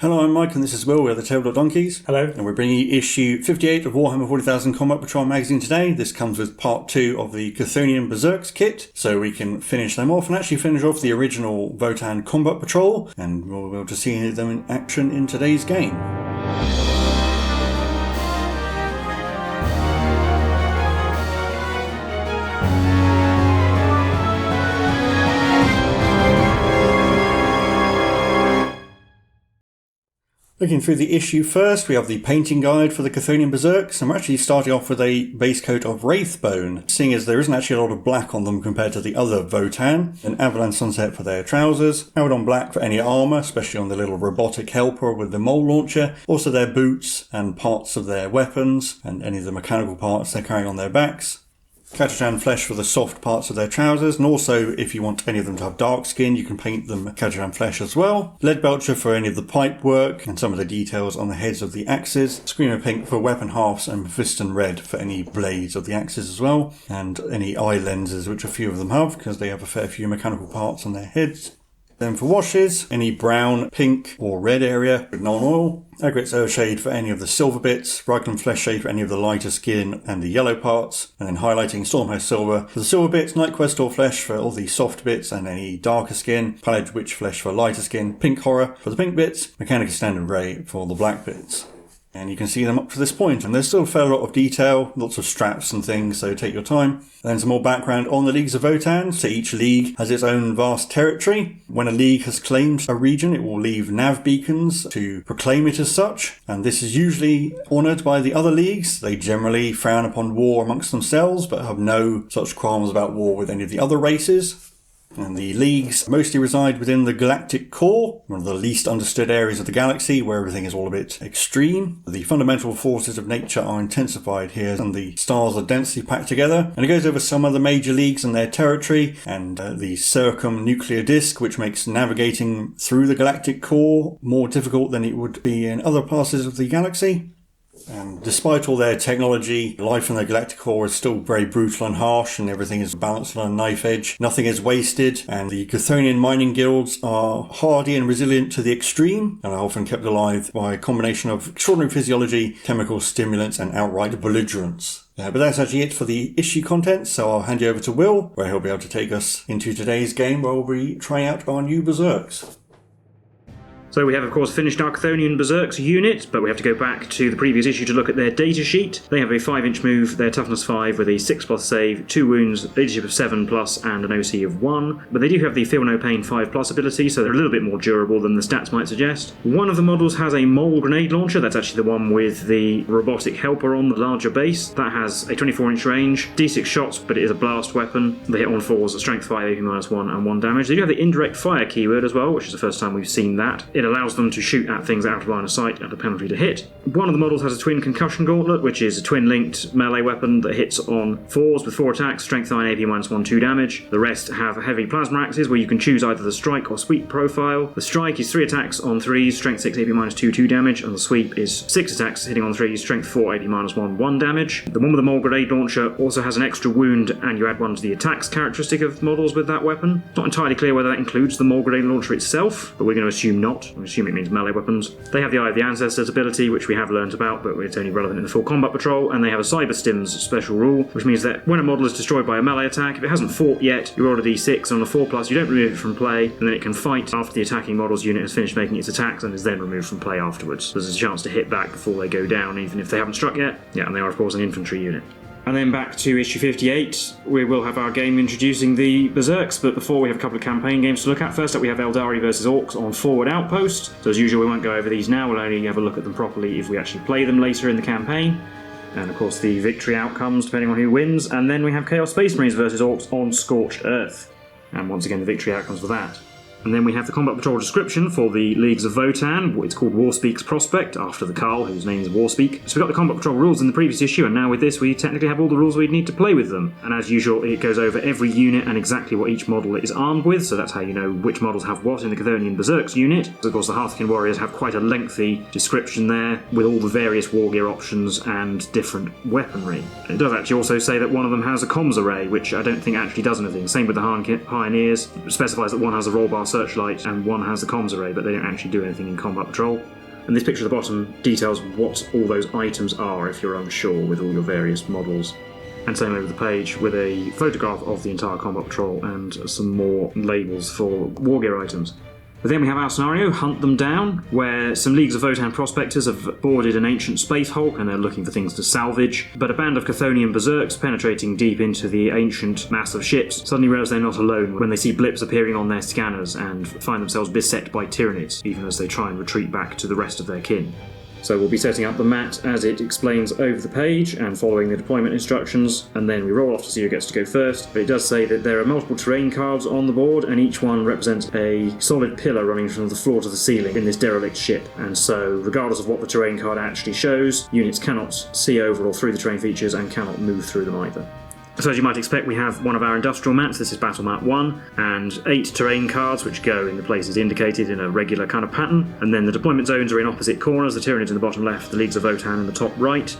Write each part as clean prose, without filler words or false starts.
Hello, I'm Mike and this is Will. We're the Tabletop Donkeys. Hello. And we're bringing you issue 58 of Warhammer 40,000 Combat Patrol magazine today. This comes with part 2 of the Cthonian Beserks kit, so we can finish them off and actually finish off the original Votann Combat Patrol, and we'll be able to see them in action in today's game. Looking through the issue first, we have the painting guide for the Cthonian Beserks, and we're actually starting off with a base coat of Wraithbone, seeing as there isn't actually a lot of black on them compared to the other Votann. An Avalanche Sunset for their trousers, Abaddon Black for any armour, especially on the little robotic helper with the mole launcher, also their boots and parts of their weapons, and any of the mechanical parts they're carrying on their backs. Catachan Flesh for the soft parts of their trousers, and also if you want any of them to have dark skin, you can paint them Catachan Flesh as well. Leadbelcher for any of the pipe work and some of the details on the heads of the axes. Screamer Pink for weapon halves, and Mephiston Red for any blades of the axes as well, and any eye lenses, which a few of them have because they have a fair few mechanical parts on their heads. Then for washes, any brown, pink or red area with non-oil. Agrit's Earthshade for any of the silver bits, Reikland Flesh Shade for any of the lighter skin and the yellow parts, and then highlighting Stormhouse Silver for the silver bits, Night Questor Flesh for all the soft bits and any darker skin, Pallid Witch Flesh for lighter skin, Pink Horror for the pink bits, Mechanica Standard Ray for the black bits. And you can see them up to this point, and there's still a fair lot of detail, lots of straps and things, so take your time. And then some more background on the Leagues of Votann, so each league has its own vast territory. When a league has claimed a region, it will leave nav beacons to proclaim it as such, and this is usually honoured by the other leagues. They generally frown upon war amongst themselves, but have no such qualms about war with any of the other races. And the leagues mostly reside within the galactic core, one of the least understood areas of the galaxy where everything is all a bit extreme. The fundamental forces of nature are intensified here and the stars are densely packed together. And it goes over some of the major leagues and their territory and the circumnuclear disk, which makes navigating through the galactic core more difficult than it would be in other parts of the galaxy. And despite all their technology, life in the galactic core is still very brutal and harsh, and everything is balanced on a knife edge. Nothing is wasted, and the Chthonian mining guilds are hardy and resilient to the extreme, and are often kept alive by a combination of extraordinary physiology, chemical stimulants, and outright belligerence. But that's actually it for the issue contents, so I'll hand you over to Will, where he'll be able to take us into today's game where we'll be trying out our new Beserks. So we have, of course, finished our Cthonian Beserks unit, but we have to go back to the previous issue to look at their datasheet. They have a 5-inch move, their toughness 5 with a 6+ save, 2 wounds, leadership of 7+, and an OC of 1. But they do have the Feel No Pain 5+ ability, so they're a little bit more durable than the stats might suggest. One of the models has a mole grenade launcher. That's actually the one with the robotic helper on the larger base. That has a 24-inch range, D6 shots, but it is a blast weapon. They hit on 4s, strength 5, AP -1, and 1 damage. They do have the indirect fire keyword as well, which is the first time we've seen that. It allows them to shoot at things out of line of sight at a penalty to hit. One of the models has a twin concussion gauntlet, which is a twin-linked melee weapon that hits on 4s with 4 attacks, strength 9, AP -1, 2 damage. The rest have heavy plasma axes, where you can choose either the strike or sweep profile. The strike is 3 attacks on 3s, strength 6, AP -2, 2 damage, and the sweep is 6 attacks hitting on 3s, strength 4, AP -1, 1 damage. The one with the mole grenade launcher also has an extra wound, and you add 1 to the attacks characteristic of models with that weapon. It's not entirely clear whether that includes the mole grenade launcher itself, but we're going to assume not. We assume it means melee weapons. They have the Eye of the Ancestors ability, which we have learnt about, but it's only relevant in the full combat patrol, and they have a Cyber Stims special rule, which means that when a model is destroyed by a melee attack, if it hasn't fought yet, you roll a d6, and on a 4+, you don't remove it from play, and then it can fight after the attacking model's unit has finished making its attacks and is then removed from play afterwards. There's a chance to hit back before they go down, even if they haven't struck yet. Yeah, and they are, of course, an infantry unit. And then back to issue 58, we will have our game introducing the Beserks, but before we have a couple of campaign games to look at. First up we have Eldari versus Orcs on Forward Outpost. So as usual we won't go over these now, we'll only have a look at them properly if we actually play them later in the campaign. And of course the victory outcomes depending on who wins. And then we have Chaos Space Marines versus Orcs on Scorched Earth. And once again the victory outcomes for that. And then we have the combat patrol description for the Leagues of Votann. It's called Warspeak's Prospect, after the Carl, whose name is Warspeak. So we got the combat patrol rules in the previous issue, and now with this we technically have all the rules we'd need to play with them. And as usual, it goes over every unit and exactly what each model is armed with, so that's how you know which models have what in the Chthonian Beserks unit. So of course the Hearthkin Warriors have quite a lengthy description there, with all the various war gear options and different weaponry. It does actually also say that one of them has a comms array, which I don't think actually does anything. Same with the Pioneers. It specifies that one has a rollbar searchlight and one has the comms array, but they don't actually do anything in combat patrol. And this picture at the bottom details what all those items are if you're unsure with all your various models. And same over the page with a photograph of the entire combat patrol and some more labels for war gear items. But then we have our scenario, Hunt Them Down, where some Leagues of Votann prospectors have boarded an ancient space hulk and they're looking for things to salvage. But a band of Cthonian Beserks penetrating deep into the ancient mass of ships suddenly realise they're not alone when they see blips appearing on their scanners and find themselves beset by Tyranids, even as they try and retreat back to the rest of their kin. So we'll be setting up the mat as it explains over the page and following the deployment instructions, and then we roll off to see who gets to go first. But it does say that there are multiple terrain cards on the board, and each one represents a solid pillar running from the floor to the ceiling in this derelict ship. And so, regardless of what the terrain card actually shows, units cannot see over or through the terrain features and cannot move through them either. So as you might expect, we have one of our industrial mats, this is Battle Mat 1, and 8 terrain cards which go in the places indicated in a regular kind of pattern, and then the deployment zones are in opposite corners, the Tyranids in the bottom left, the Leagues of Votann in the top right.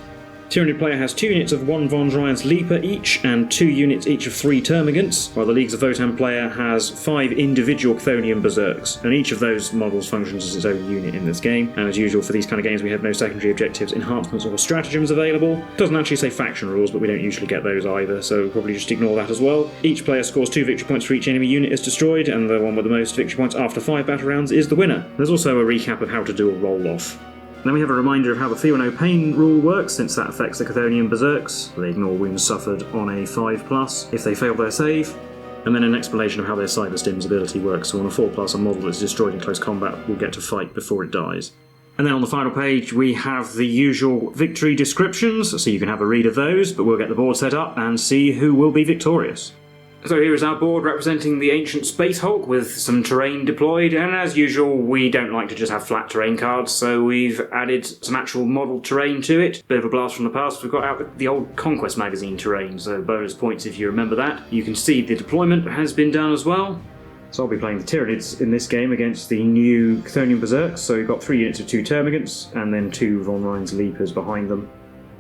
Tyranid player has 2 units of 1 Von Dryan's Leaper each, and 2 units each of 3 Termagants, while the Leagues of Votann player has 5 individual Cthonian Beserks, and each of those models functions as its own unit in this game. And as usual for these kind of games, we have no secondary objectives, enhancements, or stratagems available. It doesn't actually say faction rules, but we don't usually get those either, so we'll probably just ignore that as well. Each player scores 2 victory points for each enemy unit is destroyed, and the one with the most victory points after 5 battle rounds is the winner. There's also a recap of how to do a roll-off. Then we have a reminder of how the Feel No Pain rule works, since that affects the Cthonian Beserks. They ignore wounds suffered on a 5+ if they fail their save. And then an explanation of how their Cyber Stims ability works, so on a 4+, a model that's destroyed in close combat will get to fight before it dies. And then on the final page we have the usual victory descriptions, so you can have a read of those, but we'll get the board set up and see who will be victorious. So here is our board representing the ancient Space Hulk with some terrain deployed, and as usual we don't like to just have flat terrain cards, so we've added some actual model terrain to it. Bit of a blast from the past, we've got out the old Conquest magazine terrain, so bonus points if you remember that. You can see the deployment has been done as well. So I'll be playing the Tyranids in this game against the new Cthonian Beserks, so we've got 3 units of 2 Termagants, and then 2 Von Ryan's Leapers behind them.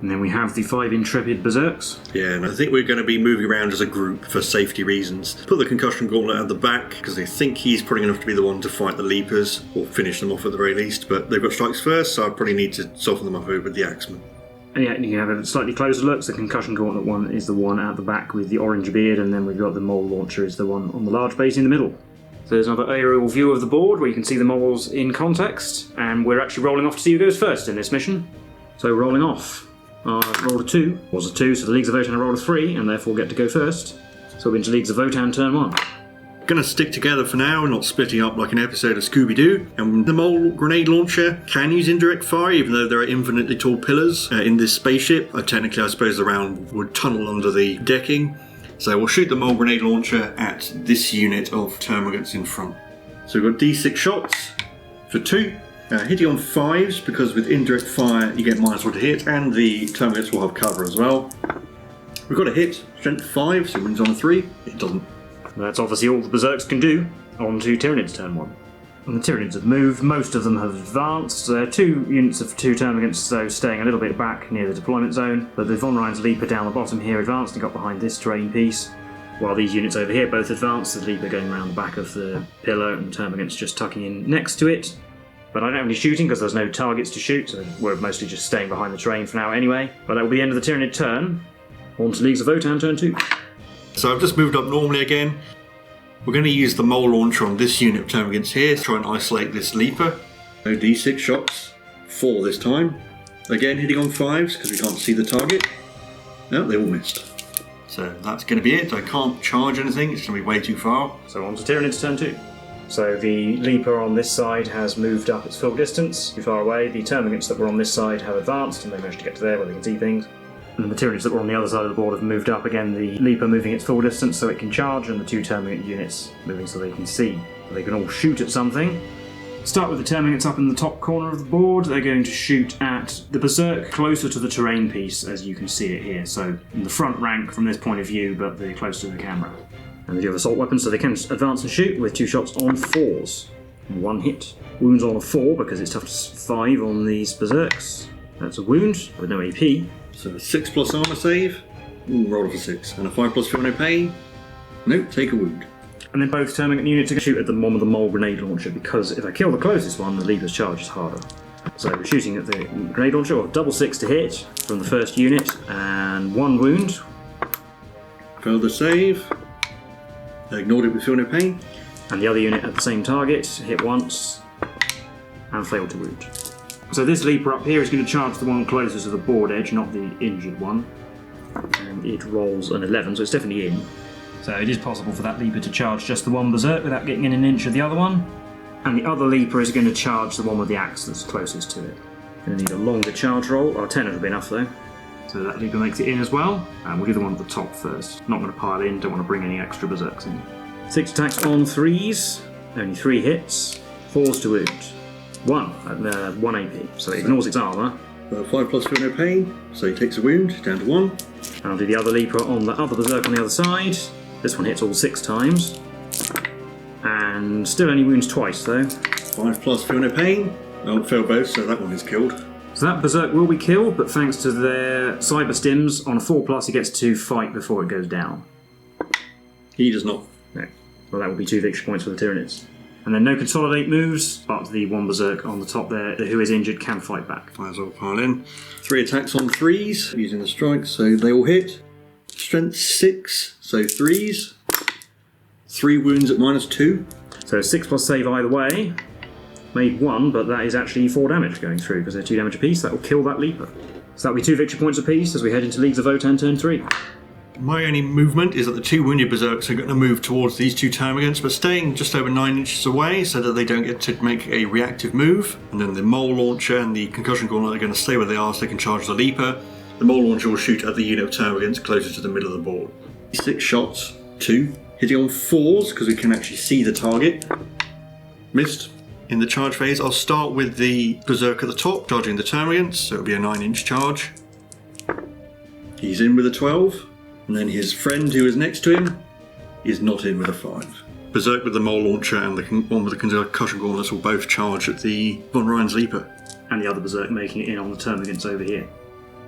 And then we have the 5 Intrepid Beserks. Yeah, and I think we're going to be moving around as a group for safety reasons. Put the Concussion Gauntlet at the back, because they think he's probably enough to be the one to fight the Leapers, or finish them off at the very least, but they've got strikes first, so I probably need to soften them up over with the Axeman. And yeah, you have a slightly closer look, so the Concussion Gauntlet one is the one at the back with the orange beard, and then we've got the Mole Launcher is the one on the large base in the middle. So there's another aerial view of the board where you can see the models in context, and we're actually rolling off to see who goes first in this mission. So rolling off. Rolled a 2, was a 2, so the Leagues of Votann rolled a 3, and therefore get to go first. So we're into Leagues of Votann turn 1. Gonna stick together for now, not splitting up like an episode of Scooby-Doo. And the Mole Grenade Launcher can use indirect fire, even though there are infinitely tall pillars in this spaceship. Technically, I suppose the round would tunnel under the decking. So we'll shoot the Mole Grenade Launcher at this unit of Termagants in front. So we've got D6 shots for 2. Hitting on 5s, because with indirect fire you get -1 to hit, and the Termagants will have cover as well. We've got a hit, strength 5, so it wins on a 3. It doesn't. That's obviously all the Beserks can do. On to Tyranids turn 1. And the Tyranids have moved, most of them have advanced. There are 2 units of 2 Termagants, so staying a little bit back near the deployment zone. But the Von Ryan's Leaper down the bottom here advanced and got behind this terrain piece. While these units over here both advanced, the Leaper going around the back of the pillar and the Termagants just tucking in next to it. But I don't have any shooting because there's no targets to shoot, so we're mostly just staying behind the terrain for now anyway. But that will be the end of the Tyranid turn. On to Leagues of Votann turn 2. So I've just moved up normally again. We're going to use the Mole Launcher on this unit of Termagants here to try and isolate this Leaper. So D6 shots, 4 this time. Again hitting on 5s because we can't see the target. No, they all missed. So that's going to be it. I can't charge anything, it's going to be way too far. So on to Tyranids turn 2. So the Leaper on this side has moved up its full distance, too far away. The Termagants that were on this side have advanced and they managed to get to there where they can see things. And the Tyranids that were on the other side of the board have moved up again, the Leaper moving its full distance so it can charge, and the 2 Termagant units moving so they can see. So they can all shoot at something. Start with the Termagants up in the top corner of the board. They're going to shoot at the Berserk closer to the terrain piece, as you can see it here. So in the front rank from this point of view, but they're close to the camera. And they do have assault weapons, so they can advance and shoot with 2 shots on 4s. 1 hit. Wounds on a 4 because it's toughness 5 on these Beserks. That's a wound with no AP. So a 6+ armor save. Ooh, roll for 6. And a 5+ feel no pain. Nope, take a wound. And then both termagant units are going to shoot at the one with the mole grenade launcher, because if I kill the closest one, the Leaper's charge is harder. So we're shooting at the grenade launcher, or double 6 to hit from the first unit, and 1 wound. Failed the save. Ignored it with Feel No Pain. And the other unit at the same target, hit once, and failed to wound. So this Leaper up here is going to charge the one closest to the board edge, not the injured one. And it rolls an 11, so it's definitely in. So it is possible for that Leaper to charge just the one Berserk without getting in an inch of the other one. And the other Leaper is going to charge the one with the axe that's closest to it. Going to need a longer charge roll. Oh, 10 would be enough though. So that Leaper makes it in as well. And we'll do the one at the top first. Not going to pile in, don't want to bring any extra Berserks in. 6 attacks on 3s, only 3 hits, 4s to wound. 1 AP, so it ignores its armour. 5 plus Feel No Pain, so he takes a wound, down to 1. And I'll do the other Leaper on the other Berserk on the other side. This one hits all 6 times. And still only wounds twice though. 5 plus Feel No Pain. Oh, failed both, so that one is killed. So that Berserk will be killed, but thanks to their cyber stims, on a 4+, he gets to fight before it goes down. He does not. No. Well, that will be 2 victory points for the Tyranids. And then no consolidate moves, but the one Berserk on the top there, who is injured, can fight back. Might as well pile in. 3 attacks on 3s, using the strike, so they all hit. Strength 6, so 3s. 3 wounds at -2. So 6+ save either way. Made 1, but that is actually 4 damage going through, because they're 2 damage apiece. That will kill that Leaper. So that'll be 2 victory points apiece as we head into Leagues of Votann turn 3. My only movement is that the 2 wounded Berserks are going to move towards these 2 termagants, but staying just over 9 inches away so that they don't get to make a reactive move. And then the mole launcher and the concussion gauntlet are going to stay where they are so they can charge the Leaper. The mole launcher will shoot at the unit of termagants closest to the middle of the board. 6 shots, 2. Hitting on 4s because we can actually see the target. Missed. In the charge phase, I'll start with the Berserk at the top, charging the termagants, so it'll be a 9-inch charge. He's in with a 12. And then his friend who is next to him is not in with a 5. Berserk with the mole launcher and the one with the concussion gauntlets will both charge at the Von Ryan's Leaper. And the other Berserk making it in on the termagants over here.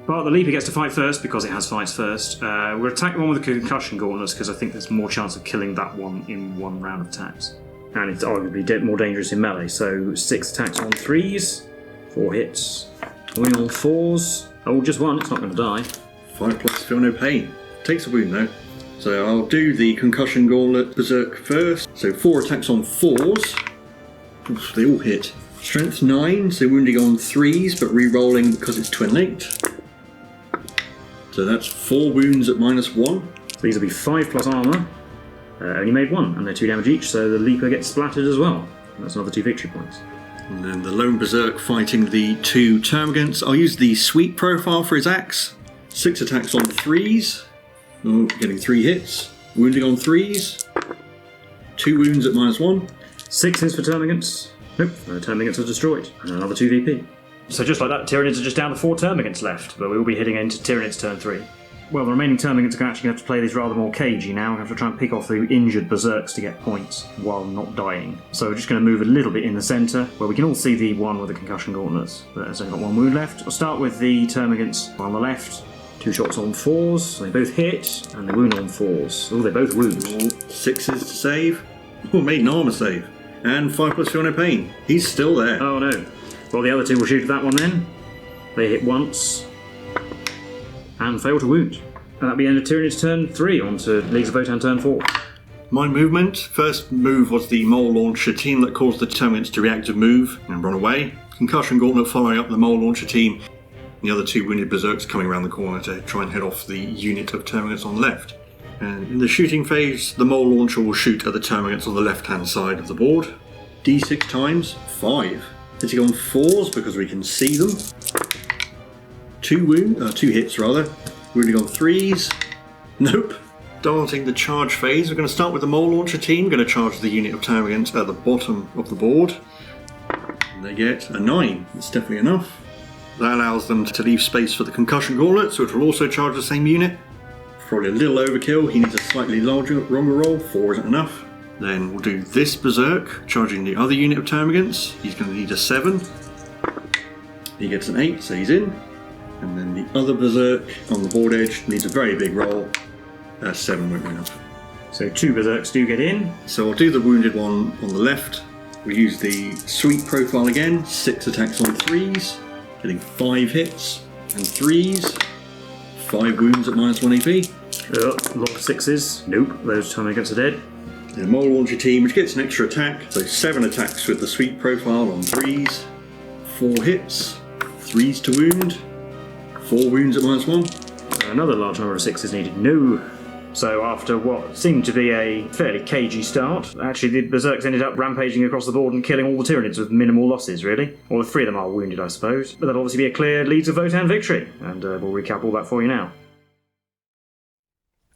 But the Leaper gets to fight first because it has fights first. We'll attack the one with the concussion gauntlets because I think there's more chance of killing that one in 1 round of attacks. And it's arguably more dangerous in melee. So 6 attacks on 3s, 4 hits. Only on 4s. Oh, just 1, it's not going to die. 5 plus Feel No Pain. Takes a wound though. So I'll do the concussion gauntlet Berserk first. So 4 attacks on 4s. Oof, they all hit. Strength 9, so wounding on 3s, but re-rolling because it's twin linked. So that's 4 wounds at -1. So these will be 5 plus armour. Only made 1, and they're 2 damage each, so the Leaper gets splattered as well. That's another 2 victory points. And then the lone Berserk fighting the 2 termagants. I'll use the sweep profile for his axe. 6 attacks on 3s. Oh, getting 3 hits. Wounding on 3s. 2 wounds at -1. 6s for termagants. Nope, no termagants are destroyed. And another 2 VP. So just like that, Tyranids are just down to 4 termagants left, but we will be heading into Tyranids turn 3. Well, the remaining termagants are actually going to have to play this rather more cagey now. We have to try and pick off the injured Berserks to get points while not dying. So we're just going to move a little bit in the centre, where we can all see the one with the concussion gauntlets. But it's only got 1 wound left. I'll start with the termagants on the left. 2 shots on 4s, so they both hit, and they wound on 4s. Oh, they both wound. 6s to save. Oh, made an armour save. And 5 plus Feel No Pain. He's still there. Oh no. Well, the other 2 will shoot at that one then. They hit once, and fail to wound. And that'll be end of Tyranids turn 3, on to Leagues of Votann turn 4. My movement. First move was the mole launcher team that caused the termagants to reactive move and run away. Concussion gauntlet following up the mole launcher team. The other 2 wounded Berserks coming around the corner to try and head off the unit of termagants on the left. And in the shooting phase, the mole launcher will shoot at the termagants on the left-hand side of the board. D6 times 5. Hitting on 4s because we can see them. 2 hits rather. Wounding on 3s. Nope. Starting the charge phase, we're going to start with the mole launcher team. Going to charge the unit of termagants at the bottom of the board. And they get a 9. That's definitely enough. That allows them to leave space for the concussion gauntlet, so it will also charge the same unit. Probably a little overkill, he needs a slightly longer roll, 4 isn't enough. Then we'll do this Berserk, charging the other unit of termagants. He's going to need a 7. He gets an 8, so he's in. And then the other Berserk on the board edge needs a very big roll. 7 won't be enough. So 2 Beserks do get in. So I'll do the wounded one on the left. We use the sweep profile again, 6 attacks on 3s, getting 5 hits, and 3s, 5 wounds at -1 AP. A lot of 6s. Nope, those termagants are dead. The mole launcher team, which gets an extra attack, so 7 attacks with the sweep profile on 3s, 4 hits, 3s to wound, 4 wounds at -1. Another large number of 6s needed. No. So after what seemed to be a fairly cagey start, actually the Berserks ended up rampaging across the board and killing all the Tyranids with minimal losses, really. All the 3 of them are wounded, I suppose. But that'll obviously be a clear Leagues of Votann victory, and we'll recap all that for you now.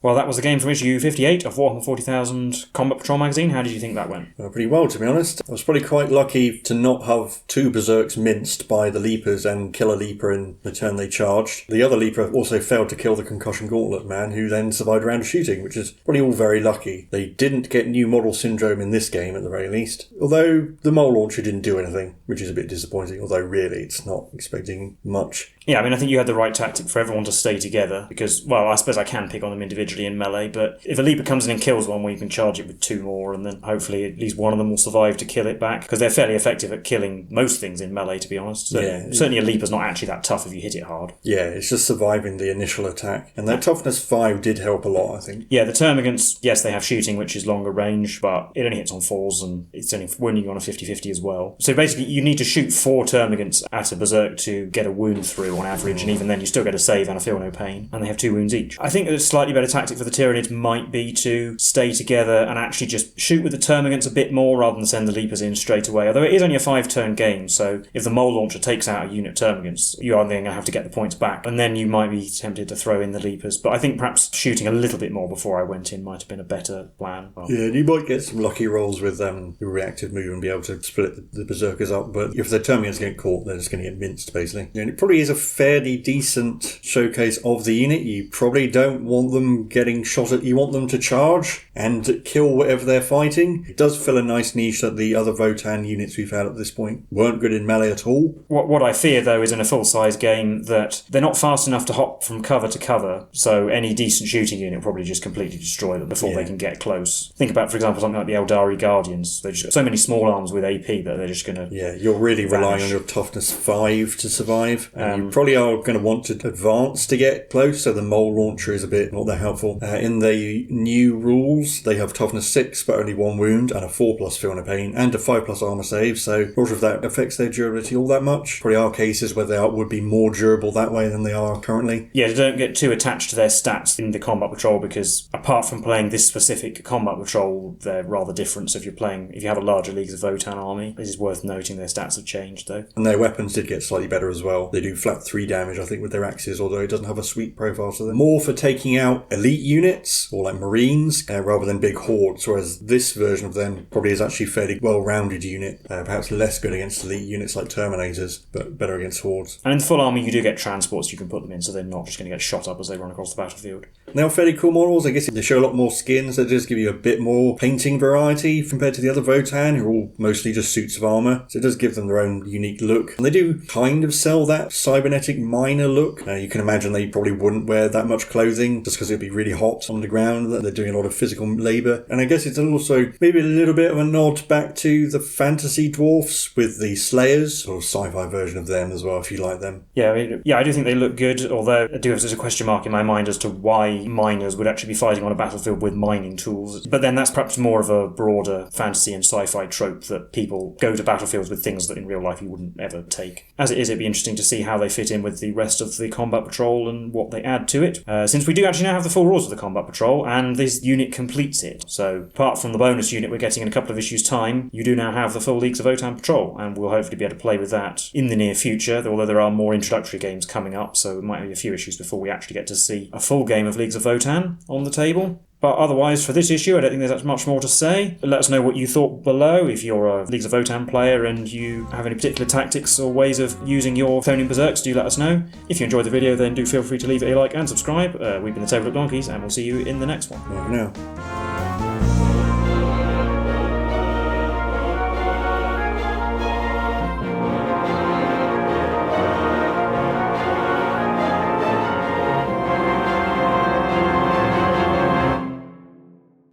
Well, that was the game from issue 58 of Warhammer 40,000 Combat Patrol magazine. How did you think that went? Pretty well, to be honest. I was probably quite lucky to not have 2 Berserks minced by the Leapers and kill a Leaper in the turn they charged. The other Leaper also failed to kill the Concussion Gauntlet man, who then survived a round of shooting, which is probably all very lucky. They didn't get new model syndrome in this game, at the very least. Although the Mole Launcher didn't do anything, which is a bit disappointing, although really it's not expecting much. Yeah, I mean, I think you had the right tactic for everyone to stay together, because, well, I suppose I can pick on them individually in melee, but if a Leaper comes in and kills one, well, you can charge it with 2 more, and then hopefully at least one of them will survive to kill it back, because they're fairly effective at killing most things in melee, to be honest. So yeah, certainly a Leaper's not actually that tough if you hit it hard. Yeah, it's just surviving the initial attack, and that toughness 5 did help a lot, I think. Yeah, the termagants, yes, they have shooting, which is longer range, but it only hits on 4s, and it's only wounding you on a 50-50 as well. So basically, you need to shoot 4 termagants at a Berserk to get a wound through on average, and even then you still get a save and a feel no pain, and they have 2 wounds each. I think that a slightly better tactic for the Tyranids might be to stay together and actually just shoot with the termagants a bit more rather than send the Leapers in straight away, although it is only a 5-turn game, so if the Mole Launcher takes out a unit of termagants, you are then going to have to get the points back, and then you might be tempted to throw in the Leapers, but I think perhaps shooting a little bit more before I went in might have been a better plan. Well, yeah, you might get some lucky rolls with your reactive move and be able to split the Berserkers up, but if the termagants get caught, they're just going to get minced, basically. And it probably is a fairly decent showcase of the unit. You probably don't want them getting shot at. You want them to charge and kill whatever they're fighting. It does fill a nice niche that the other Votann units we've had at this point weren't good in melee at all. What I fear, though, is in a full-size game that they're not fast enough to hop from cover to cover, so any decent shooting unit will probably just completely destroy them before they can get close. Think about, for example, something like the Eldari Guardians. They've just got so many small arms with AP that they're just going to you're really relying on your toughness 5 to survive, and you probably are going to want to advance to get close, so the Mole Launcher is a bit not that helpful. In the new rules, they have toughness 6 but only 1 wound, and a 4+ feel no pain, and a 5+ armor save, so not sure if that affects their durability all that much. Probably are cases where they would be more durable that way than they are currently. Yeah, they don't get too attached to their stats in the Combat Patrol, because apart from playing this specific Combat Patrol, they're rather different. So if you have a larger Leagues of Votann army, it is worth noting their stats have changed, though. And their weapons did get slightly better as well. They do flat 3 damage, I think, with their axes, although it doesn't have a sweep profile, so they're more for taking out elite units, or like Marines, rather than big hordes, whereas this version of them probably is actually a fairly well-rounded unit, perhaps less good against elite units like Terminators, but better against hordes. And in the full army, you do get transports you can put them in, so they're not just going to get shot up as they run across the battlefield. They are fairly cool models. I guess they show a lot more skins. They just give you a bit more painting variety compared to the other Votann, who are all mostly just suits of armour. So it does give them their own unique look. And they do kind of sell that cybernetic miner look. You can imagine they probably wouldn't wear that much clothing just because it'd be really hot on the ground. They're doing a lot of physical labour. And I guess it's also maybe a little bit of a nod back to the fantasy dwarfs with the Slayers, or sci-fi version of them as well, if you like them. Yeah, I do think they look good, although I do have a question mark in my mind as to why miners would actually be fighting on a battlefield with mining tools. But then that's perhaps more of a broader fantasy and sci-fi trope that people go to battlefields with things that in real life you wouldn't ever take. As it is, it'd be interesting to see how they fit in with the rest of the Combat Patrol and what they add to it, since we do actually now have the full rules of the Combat Patrol, and this unit completes it. So apart from the bonus unit we're getting in a couple of issues' time, you do now have the full Leagues of Votann Patrol, and we'll hopefully be able to play with that in the near future, although there are more introductory games coming up, so it might be a few issues before we actually get to see a full game of Leagues of Votann on the table. But otherwise, for this issue, I don't think there's much more to say. Let us know what you thought below. If you're a Leagues of Votann player and you have any particular tactics or ways of using your Cthonian Beserks, do let us know. If you enjoyed the video, then do feel free to leave it a like and subscribe. We've been the Tabletop Donkeys, and we'll see you in the next one. Bye for now.